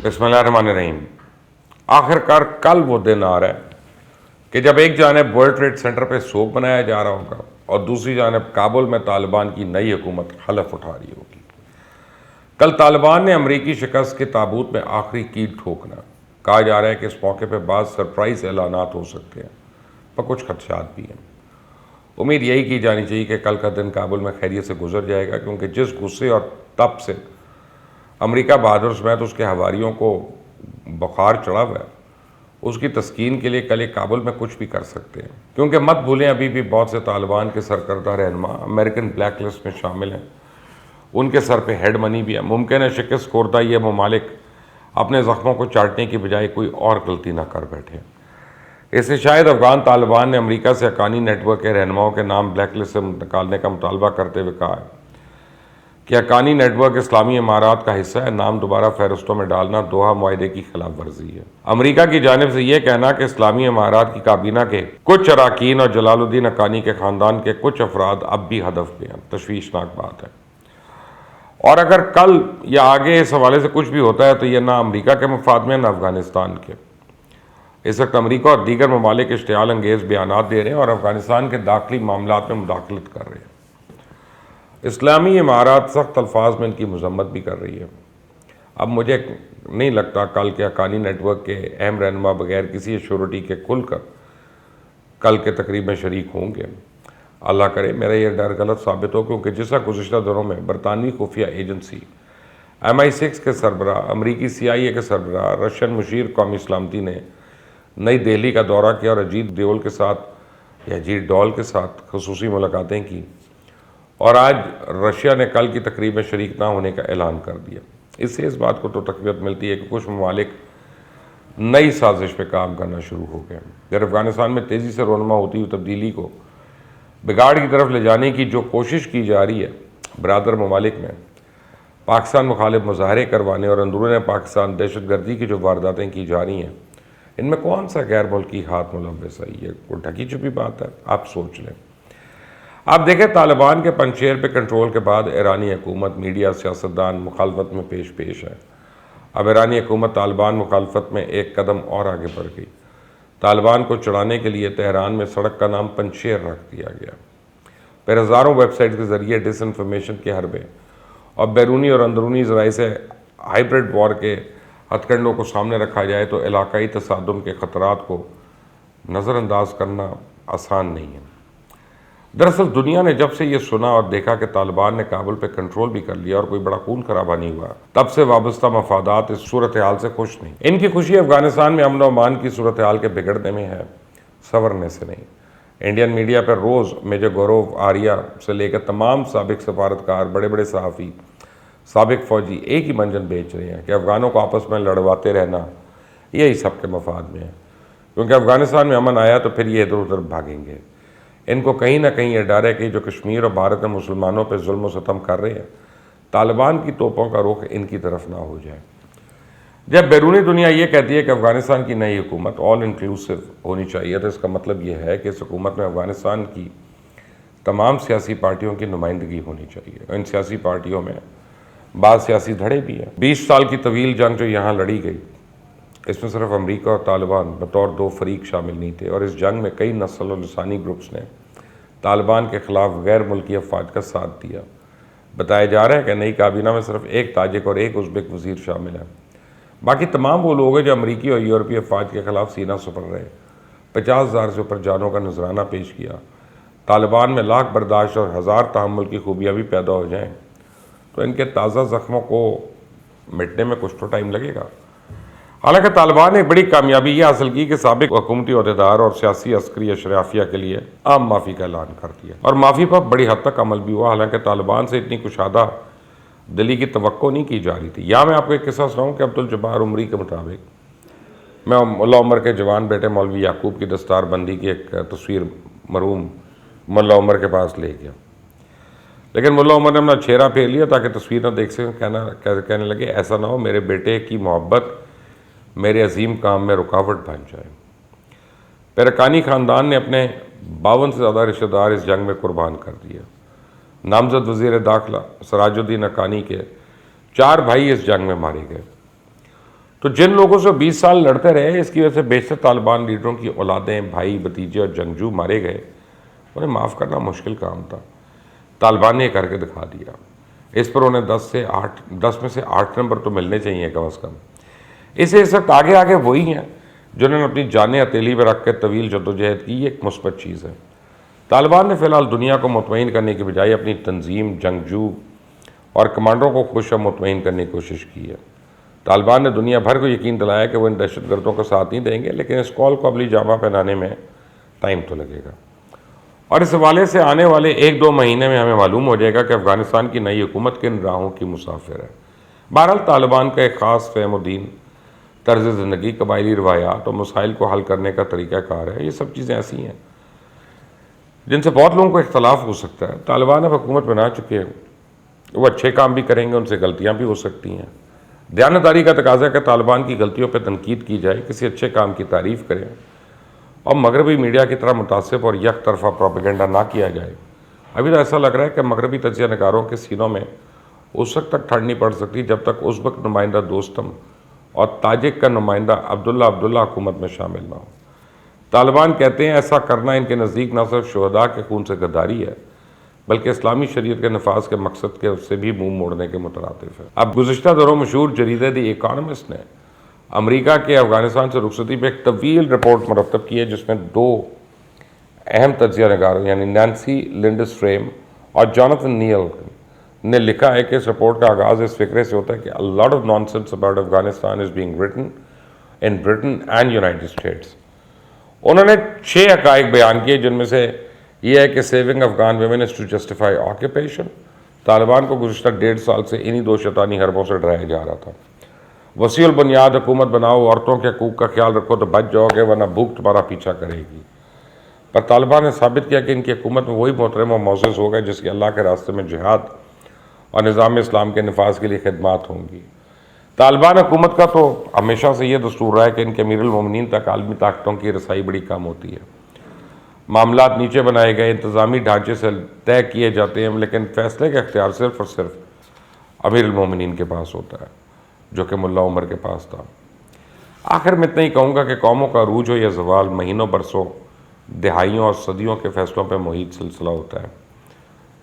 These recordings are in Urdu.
بسم اللہ الرحمن الرحیم۔ آخر کار کل وہ دن آ رہا ہے کہ جب ایک جانب ورلڈ ٹریڈ سینٹر پہ سوگ منایا جا رہا ہوگا اور دوسری جانب کابل میں طالبان کی نئی حکومت حلف اٹھا رہی ہوگی۔ کل طالبان نے امریکی شکست کے تابوت میں آخری کیل ٹھوکنا۔ کہا جا رہا ہے کہ اس موقع پہ بعض سرپرائز اعلانات ہو سکتے ہیں، پر کچھ خدشات بھی ہیں۔ امید یہی کی جانی چاہیے کہ کل کا دن کابل میں خیریت سے گزر جائے گا، کیونکہ جس غصے اور تپ سے امریکہ بہادر سمیت اس کے حواریوں کو بخار چڑھا ہوا ہے، اس کی تسکین کے لیے کل ایک کابل میں کچھ بھی کر سکتے ہیں۔ کیونکہ مت بھولیں، ابھی بھی بہت سے طالبان کے سرکردہ رہنما امریکن بلیک لسٹ میں شامل ہیں، ان کے سر پہ ہیڈ منی بھی ہے۔ ممکن ہے شکست خوردہ یہ ممالک اپنے زخموں کو چاٹنے کی بجائے کوئی اور غلطی نہ کر بیٹھے۔ اس سے شاید افغان طالبان نے امریکہ سے حقانی نیٹ ورک کے رہنماؤں کے نام بلیک لسٹ سے نکالنے کا مطالبہ کرتے ہوئے کہا ہے کہ حقانی نیٹ ورک اسلامی امارات کا حصہ ہے، نام دوبارہ فہرستوں میں ڈالنا دوحہ معاہدے کی خلاف ورزی ہے۔ امریکہ کی جانب سے یہ کہنا کہ اسلامی امارات کی کابینہ کے کچھ اراکین اور جلال الدین حقانی کے خاندان کے کچھ افراد اب بھی ہدف میں ہیں، تشویشناک بات ہے۔ اور اگر کل یا آگے اس حوالے سے کچھ بھی ہوتا ہے تو یہ نہ امریکہ کے مفاد میں نہ افغانستان کے۔ اس وقت امریکہ اور دیگر ممالک اشتعال انگیز بیانات دے رہے ہیں اور افغانستان کے داخلی معاملات میں مداخلت کر رہے ہیں۔ اسلامی امارات سخت الفاظ میں ان کی مذمت بھی کر رہی ہے۔ اب مجھے نہیں لگتا کل کے حقانی نیٹ ورک کے اہم رہنما بغیر کسی ایشورٹی کے کھل کر کل کے تقریب میں شریک ہوں گے۔ اللہ کرے میرا یہ ڈر غلط ثابت ہو، کیونکہ جیسا گزشتہ دنوں میں برطانوی خفیہ ایجنسی MI6 کے سربراہ، امریکی CIA کے سربراہ، رشین مشیر قومی سلامتی نے نئی دہلی کا دورہ کیا اور اجیت ڈول کے ساتھ خصوصی ملاقاتیں کی، اور آج رشیا نے کل کی تقریب میں شریک نہ ہونے کا اعلان کر دیا۔ اس سے اس بات کو تو تقویت ملتی ہے کہ کچھ ممالک نئی سازش پہ کام کرنا شروع ہو گئے۔ اگر افغانستان میں تیزی سے رونما ہوتی ہوئی تبدیلی کو بگاڑ کی طرف لے جانے کی جو کوشش کی جا رہی ہے برادر ممالک میں، پاکستان مخالف مظاہرے کروانے اور اندرون پاکستان دہشت گردی کی جو وارداتیں کی جا رہی ہیں، ان میں کون سا غیر ملکی ہاتھ ملوث ہے؟ یہ کوئی ڈھکی چھپی بات ہے؟ آپ سوچ لیں۔ آپ دیکھیں، طالبان کے پنجشیر پہ کنٹرول کے بعد ایرانی حکومت، میڈیا، سیاستدان مخالفت میں پیش ہے۔ اب ایرانی حکومت طالبان مخالفت میں ایک قدم اور آگے بڑھ گئی۔ طالبان کو چڑھانے کے لیے تہران میں سڑک کا نام پنجشیر رکھ دیا گیا۔ پھر ہزاروں ویب سائٹ کے ذریعے ڈس انفارمیشن کے حربے اور بیرونی اور اندرونی ذرائع سے ہائبرڈ وار کے ہتھ کنڈوں کو سامنے رکھا جائے تو علاقائی تصادم کے خطرات کو نظر انداز کرنا آسان نہیں ہے۔ دراصل دنیا نے جب سے یہ سنا اور دیکھا کہ طالبان نے کابل پہ کنٹرول بھی کر لیا اور کوئی بڑا خون خرابہ نہیں ہوا، تب سے وابستہ مفادات اس صورتحال سے خوش نہیں۔ ان کی خوشی افغانستان میں امن و امان کی صورتحال کے بگڑنے میں ہے، سنورنے سے نہیں۔ انڈین میڈیا پر روز میجر گورو آریہ سے لے کر تمام سابق سفارتکار، بڑے بڑے صحافی، سابق فوجی ایک ہی منجن بیچ رہے ہیں کہ افغانوں کو آپس میں لڑواتے رہنا یہی سب کے مفاد میں ہے، کیونکہ افغانستان میں امن آیا تو پھر یہ ادھر ادھر بھاگیں گے۔ ان کو کہیں نہ کہیں یہ ڈر ہے کہ جو کشمیر اور بھارت میں مسلمانوں پہ ظلم و ستم کر رہے ہیں، طالبان کی توپوں کا رخ ان کی طرف نہ ہو جائے۔ جب بیرونی دنیا یہ کہتی ہے کہ افغانستان کی نئی حکومت آل انکلوسیو ہونی چاہیے، تو اس کا مطلب یہ ہے کہ اس حکومت میں افغانستان کی تمام سیاسی پارٹیوں کی نمائندگی ہونی چاہیے۔ ان سیاسی پارٹیوں میں بعض سیاسی دھڑے بھی ہیں۔ 20 سال کی طویل جنگ جو یہاں لڑی گئی، اس میں صرف امریکہ اور طالبان بطور دو فریق شامل نہیں تھے، اور اس جنگ میں کئی نسل و لسانی گروپس نے طالبان کے خلاف غیر ملکی افواج کا ساتھ دیا۔ بتایا جا رہا ہے کہ نئی کابینہ میں صرف ایک تاجک اور ایک ازبک وزیر شامل ہیں۔ باقی تمام وہ لوگ ہیں جو امریکی اور یورپی افواج کے خلاف سینہ سپر رہے، 50,000 سے اوپر جانوں کا نذرانہ پیش کیا۔ طالبان میں لاکھ برداشت اور 1000 تحمل کی خوبیاں بھی پیدا ہو جائیں تو ان کے تازہ زخموں کو مٹنے میں کچھ تو ٹائم لگے گا۔ حالانکہ طالبان نے ایک بڑی کامیابی یہ حاصل کی کہ سابق حکومتی عہدیدار اور سیاسی عسکری اشرافیہ کے لیے عام معافی کا اعلان کر دیا، اور معافی پر بڑی حد تک عمل بھی ہوا۔ حالانکہ طالبان سے اتنی کشادہ دلی کی توقع نہیں کی جا رہی تھی۔ یہاں میں آپ کو ایک قصہ سناؤں کہ عبدالجبار عمری کے مطابق میں ملا عمر کے جوان بیٹے مولوی یعقوب کی دستار بندی کی ایک تصویر مرحوم ملا عمر کے پاس لے گیا، لیکن ملا عمر نے اپنا چہرہ پھیر لیا تاکہ تصویر نہ دیکھ سکیں۔ کہنے لگے ایسا نہ ہو میرے بیٹے کی محبت میرے عظیم کام میں رکاوٹ بن جائے۔ پھر حقانی خاندان نے اپنے 52 سے زیادہ رشتہ دار اس جنگ میں قربان کر دیے۔ نامزد وزیر داخلہ سراج الدین حقانی کے 4 بھائی اس جنگ میں مارے گئے۔ تو جن لوگوں سے 20 سال لڑتے رہے، اس کی وجہ سے بیشتر طالبان لیڈروں کی اولادیں، بھائی، بھتیجے اور جنگجو مارے گئے، انہیں معاف کرنا مشکل کام تھا۔ طالبان نے یہ کر کے دکھا دیا۔ اس پر انہیں 10 میں سے 8 نمبر تو ملنے چاہیے کم از کم۔ اسے اس وقت آگے وہی ہیں جنہوں نے اپنی جانیں ہتھیلی پہ رکھ کے طویل جدوجہد کی۔ یہ ایک مثبت چیز ہے۔ طالبان نے فی الحال دنیا کو مطمئن کرنے کے بجائے اپنی تنظیم، جنگجو اور کمانڈروں کو خوش و مطمئن کرنے کی کوشش کی ہے۔ طالبان نے دنیا بھر کو یقین دلایا کہ وہ ان دہشت گردوں کا ساتھ نہیں دیں گے، لیکن اس قول کو عملی جامہ پہنانے میں ٹائم تو لگے گا، اور اس حوالے سے آنے والے 1-2 مہینے میں ہمیں معلوم ہو جائے گا کہ افغانستان کی نئی حکومت کن راہوں کی مسافر ہے۔ بہرحال طالبان کا ایک خاص فہم و دین، طرز زندگی، قبائلی روایات اور مسائل کو حل کرنے کا طریقہ کار ہے۔ یہ سب چیزیں ایسی ہیں جن سے بہت لوگوں کو اختلاف ہو سکتا ہے۔ طالبان اب حکومت بنا چکے ہیں، وہ اچھے کام بھی کریں گے، ان سے غلطیاں بھی ہو سکتی ہیں۔ دیانتداری کا تقاضا ہے کہ طالبان کی غلطیوں پہ تنقید کی جائے، کسی اچھے کام کی تعریف کریں، اور مغربی میڈیا کی طرح متعصب اور یک طرفہ پروپیگنڈا نہ کیا جائے۔ ابھی تو ایسا لگ رہا ہے کہ مغربی تجزیہ نگاروں کے سینوں میں اس وقت تک ٹھنڈ نہیں پڑ سکتی جب تک ازبک نمائندہ دوستم اور تاجک کا نمائندہ عبداللہ حکومت میں شامل نہ ہو۔ طالبان کہتے ہیں ایسا کرنا ان کے نزدیک نہ صرف شہداء کے خون سے غداری ہے، بلکہ اسلامی شریعت کے نفاذ کے مقصد کے اس سے بھی منہ موڑنے کے مترادف ہے۔ اب گزشتہ دنوں مشہور جریدہ دی ایکانومسٹ نے امریکہ کے افغانستان سے رخصتی پہ ایک طویل رپورٹ مرتب کی ہے، جس میں 2 اہم تجزیہ نگاروں یعنی نینسی لنڈسٹریم اور جوناتھن نیل نے لکھا ہے کہ اس رپورٹ کا آغاز اس فکرے سے ہوتا ہے کہ a lot of nonsense about Afghanistan is being written in Britain and United States۔ انہوں نے 6 حقائق بیان کیے، جن میں سے یہ ہے کہ saving Afghan women is to justify occupation. Taliban کو گزشتہ 1.5 سال سے انہی 2 شیطانی حربوں سے ڈرایا جا رہا تھا۔ وسیع البنیاد حکومت بناؤ، عورتوں کے حقوق کا خیال رکھو تو بچ جاؤ گے، ورنہ بھوک تمہارا پیچھا کرے گی۔ پر طالبان نے ثابت کیا کہ ان کی حکومت میں وہی محترم و معزز ہوگا جس کی اللہ کے راستے میں جہاد اور نظام اسلام کے نفاذ کے لیے خدمات ہوں گی۔ طالبان حکومت کا تو ہمیشہ سے یہ دستور رہا ہے کہ ان کے امیر المومنین تک عالمی طاقتوں کی رسائی بڑی کم ہوتی ہے۔ معاملات نیچے بنائے گئے، انتظامی ڈھانچے سے طے کیے جاتے ہیں، لیکن فیصلے کا اختیار صرف اور صرف امیر المومنین کے پاس ہوتا ہے، جو کہ ملا عمر کے پاس تھا۔ آخر میں اتنا ہی کہوں گا کہ قوموں کا عروج ہو یا زوال مہینوں، برسوں، دہائیوں اور صدیوں کے فیصلوں پہ محیط سلسلہ ہوتا ہے۔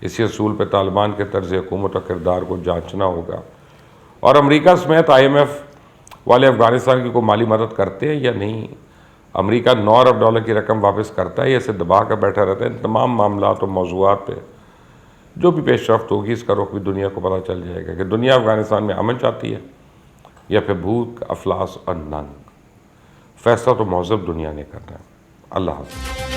اسی اصول پہ طالبان کے طرز حکومت اور کردار کو جانچنا ہوگا، اور امریکہ سمیت IMF والے افغانستان کی کوئی مالی مدد کرتے ہیں یا نہیں، امریکہ $9 ارب کی رقم واپس کرتا ہے یا اسے دبا کر بیٹھا رہتا ہے۔ ان تمام معاملات اور موضوعات پہ جو بھی پیش رفت ہوگی، اس کا رخ بھی دنیا کو پتہ چل جائے گا کہ دنیا افغانستان میں امن چاہتی ہے یا پھر بھوک، افلاس اور ننگ۔ فیصلہ تو مہذب دنیا نے کرنا ہے۔ اللہ حافظ۔